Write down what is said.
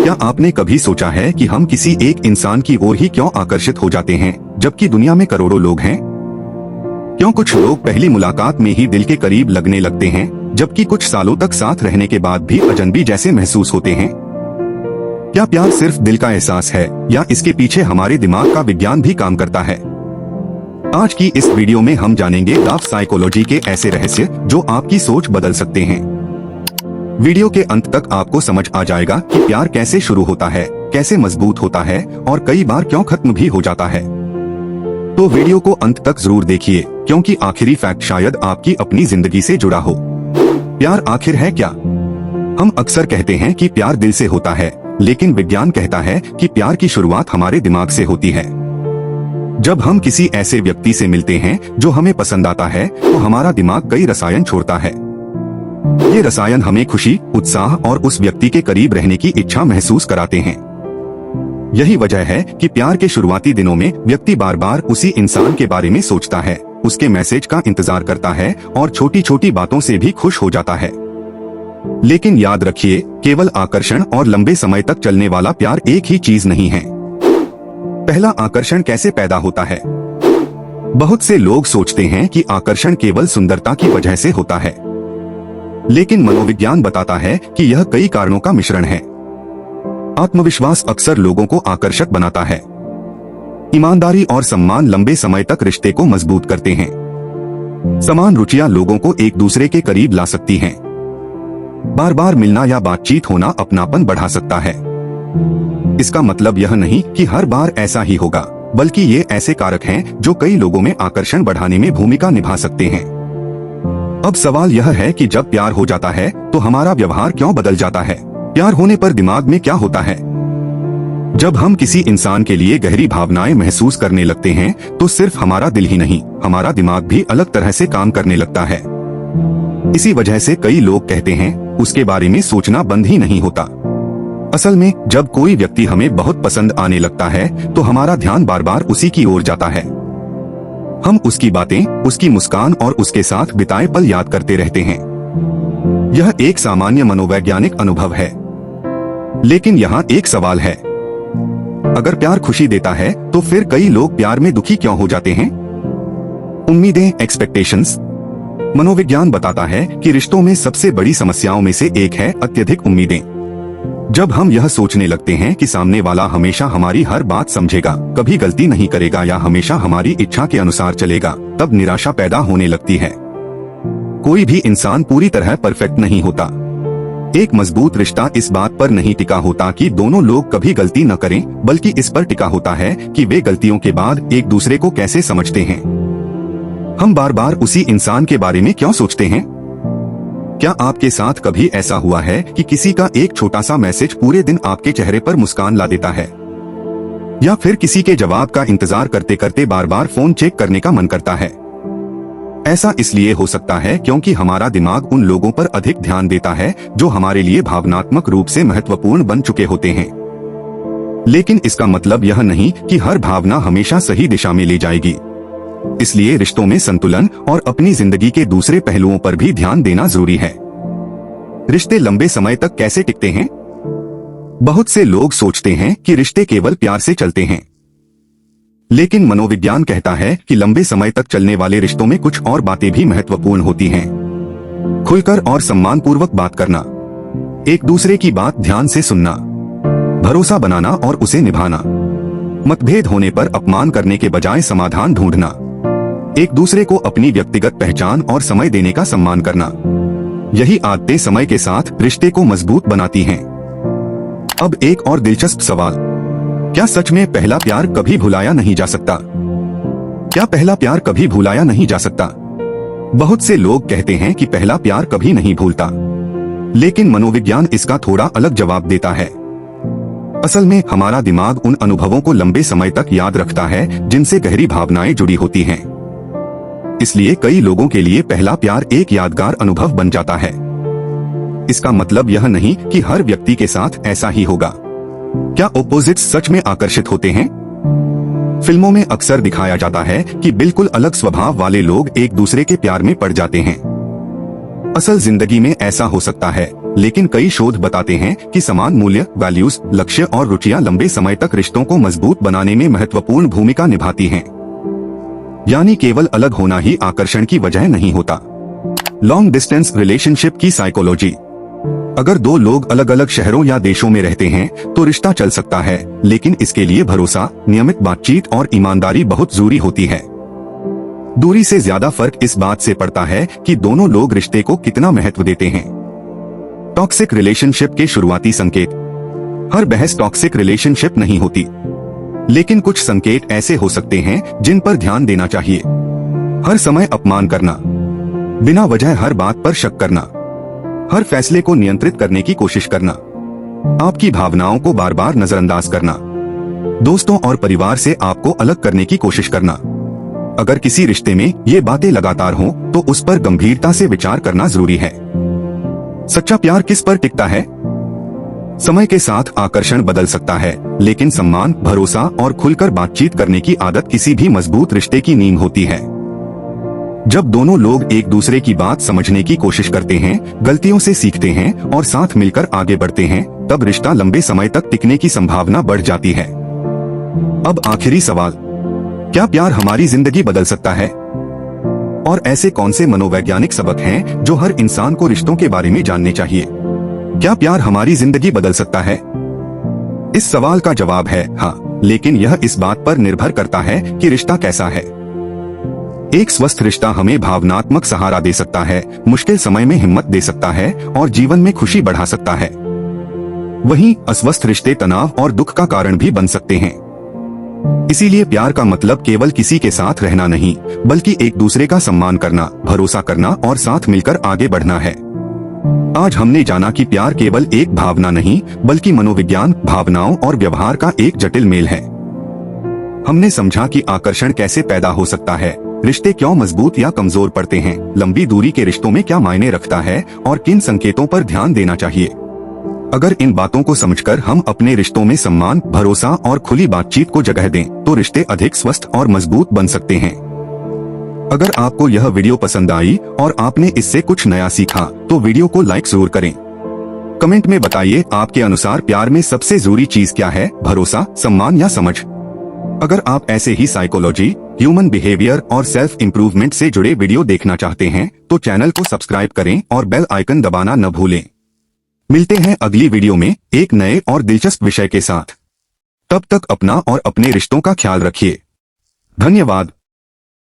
क्या आपने कभी सोचा है कि हम किसी एक इंसान की ओर ही क्यों आकर्षित हो जाते हैं, जबकि दुनिया में करोड़ों लोग हैं? क्यों कुछ लोग पहली मुलाकात में ही दिल के करीब लगने लगते हैं, जबकि कुछ सालों तक साथ रहने के बाद भी अजनबी जैसे महसूस होते हैं? क्या प्यार सिर्फ दिल का एहसास है, या इसके पीछे हमारे दिमाग का विज्ञान भी काम करता है? आज की इस वीडियो में हम जानेंगे लव साइकोलॉजी के ऐसे रहस्य जो आपकी सोच बदल सकते हैं। वीडियो के अंत तक आपको समझ आ जाएगा कि प्यार कैसे शुरू होता है, कैसे मजबूत होता है और कई बार क्यों खत्म भी हो जाता है। तो वीडियो को अंत तक जरूर देखिए, क्योंकि आखिरी फैक्ट शायद आपकी अपनी जिंदगी से जुड़ा हो। प्यार आखिर है क्या? हम अक्सर कहते हैं कि प्यार दिल से होता है, लेकिन विज्ञान कहता है कि प्यार की शुरुआत हमारे दिमाग से होती है। जब हम किसी ऐसे व्यक्ति से मिलते हैं जो हमें पसंद आता है, तो हमारा दिमाग कई रसायन छोड़ता है। ये रसायन हमें खुशी, उत्साह और उस व्यक्ति के करीब रहने की इच्छा महसूस कराते हैं। यही वजह है कि प्यार के शुरुआती दिनों में व्यक्ति बार बार उसी इंसान के बारे में सोचता है, उसके मैसेज का इंतजार करता है और छोटी छोटी बातों से भी खुश हो जाता है। लेकिन याद रखिए, केवल आकर्षण और लंबे समय तक चलने वाला प्यार एक ही चीज नहीं है। पहला आकर्षण कैसे पैदा होता है? बहुत से लोग सोचते हैं कि आकर्षण केवल सुंदरता की वजह से होता है, लेकिन मनोविज्ञान बताता है कि यह कई कारणों का मिश्रण है। आत्मविश्वास अक्सर लोगों को आकर्षक बनाता है। ईमानदारी और सम्मान लंबे समय तक रिश्ते को मजबूत करते हैं। समान रुचियां लोगों को एक दूसरे के करीब ला सकती हैं। बार बार मिलना या बातचीत होना अपनापन बढ़ा सकता है। इसका मतलब यह नहीं कि हर बार ऐसा ही होगा, बल्कि ये ऐसे कारक हैं जो कई लोगों में आकर्षण बढ़ाने में भूमिका निभा सकते हैं। अब सवाल यह है कि जब प्यार हो जाता है तो हमारा व्यवहार क्यों बदल जाता है? प्यार होने पर दिमाग में क्या होता है? जब हम किसी इंसान के लिए गहरी भावनाएं महसूस करने लगते हैं, तो सिर्फ हमारा दिल ही नहीं, हमारा दिमाग भी अलग तरह से काम करने लगता है। इसी वजह से कई लोग कहते हैं, उसके बारे में सोचना बंद ही नहीं होता। असल में जब कोई व्यक्ति हमें बहुत पसंद आने लगता है, तो हमारा ध्यान बार बार उसी की ओर जाता है। हम उसकी बातें, उसकी मुस्कान और उसके साथ बिताए पल याद करते रहते हैं। यह एक सामान्य मनोवैज्ञानिक अनुभव है। लेकिन यहाँ एक सवाल है, अगर प्यार खुशी देता है, तो फिर कई लोग प्यार में दुखी क्यों हो जाते हैं? उम्मीदें, एक्सपेक्टेशंस। मनोविज्ञान बताता है कि रिश्तों में सबसे बड़ी समस्याओं में से एक है अत्यधिक उम्मीदें। जब हम यह सोचने लगते हैं कि सामने वाला हमेशा हमारी हर बात समझेगा, कभी गलती नहीं करेगा या हमेशा हमारी इच्छा के अनुसार चलेगा, तब निराशा पैदा होने लगती है। कोई भी इंसान पूरी तरह परफेक्ट नहीं होता। एक मजबूत रिश्ता इस बात पर नहीं टिका होता कि दोनों लोग कभी गलती न करें, बल्कि इस पर टिका होता है कि वे गलतियों के बाद एक दूसरे को कैसे समझते हैं। हम बार बार उसी इंसान के बारे में क्यों सोचते हैं? क्या आपके साथ कभी ऐसा हुआ है कि किसी का एक छोटा सा मैसेज पूरे दिन आपके चेहरे पर मुस्कान ला देता है? या फिर किसी के जवाब का इंतजार करते करते बार बार फोन चेक करने का मन करता है? ऐसा इसलिए हो सकता है क्योंकि हमारा दिमाग उन लोगों पर अधिक ध्यान देता है जो हमारे लिए भावनात्मक रूप से महत्वपूर्ण बन चुके होते हैं। लेकिन इसका मतलब यह नहीं कि हर भावना हमेशा सही दिशा में ले जाएगी। इसलिए रिश्तों में संतुलन और अपनी जिंदगी के दूसरे पहलुओं पर भी ध्यान देना जरूरी है। रिश्ते लंबे समय तक कैसे टिकते हैं? बहुत से लोग सोचते हैं कि रिश्ते केवल प्यार से चलते हैं, लेकिन मनोविज्ञान कहता है कि लंबे समय तक चलने वाले रिश्तों में कुछ और बातें भी महत्वपूर्ण होती हैं। खुलकर और सम्मानपूर्वक बात करना, एक दूसरे की बात ध्यान से सुनना, भरोसा बनाना और उसे निभाना, मतभेद होने पर अपमान करने के बजाय समाधान ढूंढना, एक दूसरे को अपनी व्यक्तिगत पहचान और समय देने का सम्मान करना। यही आदतें समय के साथ रिश्ते को मजबूत बनाती हैं। अब एक और दिलचस्प सवाल, क्या सच में पहला प्यार कभी भुलाया नहीं जा सकता? क्या पहला प्यार कभी भुलाया नहीं जा सकता? बहुत से लोग कहते हैं कि पहला प्यार कभी नहीं भूलता, लेकिन मनोविज्ञान इसका थोड़ा अलग जवाब देता है। असल में हमारा दिमाग उन अनुभवों को लंबे समय तक याद रखता है जिनसे गहरी भावनाएं जुड़ी होती हैं। इसलिए कई लोगों के लिए पहला प्यार एक यादगार अनुभव बन जाता है। इसका मतलब यह नहीं कि हर व्यक्ति के साथ ऐसा ही होगा। क्या ऑपोजिट्स सच में आकर्षित होते हैं? फिल्मों में अक्सर दिखाया जाता है कि बिल्कुल अलग स्वभाव वाले लोग एक दूसरे के प्यार में पड़ जाते हैं। असल जिंदगी में ऐसा हो सकता है, लेकिन कई शोध बताते हैं कि समान मूल्य, वैल्यूज, लक्ष्य और रुचियां लंबे समय तक रिश्तों को मजबूत बनाने में महत्वपूर्ण भूमिका निभाती हैं। यानी केवल अलग होना ही आकर्षण की वजह नहीं होता। लॉन्ग डिस्टेंस रिलेशनशिप की साइकोलॉजी। अगर दो लोग अलग अलग शहरों या देशों में रहते हैं तो रिश्ता चल सकता है, लेकिन इसके लिए भरोसा, नियमित बातचीत और ईमानदारी बहुत जरूरी होती है। दूरी से ज्यादा फर्क इस बात से पड़ता है कि दोनों लोग रिश्ते को कितना महत्व देते हैं। टॉक्सिक रिलेशनशिप के शुरुआती संकेत। हर बहस टॉक्सिक रिलेशनशिप नहीं होती, लेकिन कुछ संकेत ऐसे हो सकते हैं जिन पर ध्यान देना चाहिए। हर समय अपमान करना, बिना वजह हर बात पर शक करना, हर फैसले को नियंत्रित करने की कोशिश करना, आपकी भावनाओं को बार बार नजरअंदाज करना, दोस्तों और परिवार से आपको अलग करने की कोशिश करना। अगर किसी रिश्ते में ये बातें लगातार हों, तो उस पर गंभीरता से विचार करना जरूरी है। सच्चा प्यार किस पर टिकता है? समय के साथ आकर्षण बदल सकता है, लेकिन सम्मान, भरोसा और खुलकर बातचीत करने की आदत किसी भी मजबूत रिश्ते की नींव होती है। जब दोनों लोग एक दूसरे की बात समझने की कोशिश करते हैं, गलतियों से सीखते हैं और साथ मिलकर आगे बढ़ते हैं, तब रिश्ता लंबे समय तक टिकने की संभावना बढ़ जाती है। अब आखिरी सवाल, क्या प्यार हमारी जिंदगी बदल सकता है? और ऐसे कौन से मनोवैज्ञानिक सबक हैं जो हर इंसान को रिश्तों के बारे में जानने चाहिए? क्या प्यार हमारी जिंदगी बदल सकता है? इस सवाल का जवाब है हाँ, लेकिन यह इस बात पर निर्भर करता है कि रिश्ता कैसा है। एक स्वस्थ रिश्ता हमें भावनात्मक सहारा दे सकता है, मुश्किल समय में हिम्मत दे सकता है और जीवन में खुशी बढ़ा सकता है। वहीं अस्वस्थ रिश्ते तनाव और दुख का कारण भी बन सकते हैं। इसीलिए प्यार का मतलब केवल किसी के साथ रहना नहीं, बल्कि एक दूसरे का सम्मान करना, भरोसा करना और साथ मिलकर आगे बढ़ना है। आज हमने जाना कि प्यार केवल एक भावना नहीं, बल्कि मनोविज्ञान, भावनाओं और व्यवहार का एक जटिल मेल है। हमने समझा कि आकर्षण कैसे पैदा हो सकता है, रिश्ते क्यों मजबूत या कमजोर पड़ते हैं, लंबी दूरी के रिश्तों में क्या मायने रखता है और किन संकेतों पर ध्यान देना चाहिए। अगर इन बातों को समझकर हम अपने रिश्तों में सम्मान, भरोसा और खुली बातचीत को जगह दें, तो रिश्ते अधिक स्वस्थ और मजबूत बन सकते हैं। अगर आपको यह वीडियो पसंद आई और आपने इससे कुछ नया सीखा, तो वीडियो को लाइक जरूर करें। कमेंट में बताइए आपके अनुसार प्यार में सबसे जरूरी चीज क्या है, भरोसा, सम्मान या समझ। अगर आप ऐसे ही साइकोलॉजी, ह्यूमन बिहेवियर और सेल्फ इंप्रूवमेंट से जुड़े वीडियो देखना चाहते हैं, तो चैनल को सब्सक्राइब करें और बेल आइकन दबाना न भूलें। मिलते हैं अगली वीडियो में एक नए और दिलचस्प विषय के साथ। तब तक अपना और अपने रिश्तों का ख्याल रखिए। धन्यवाद।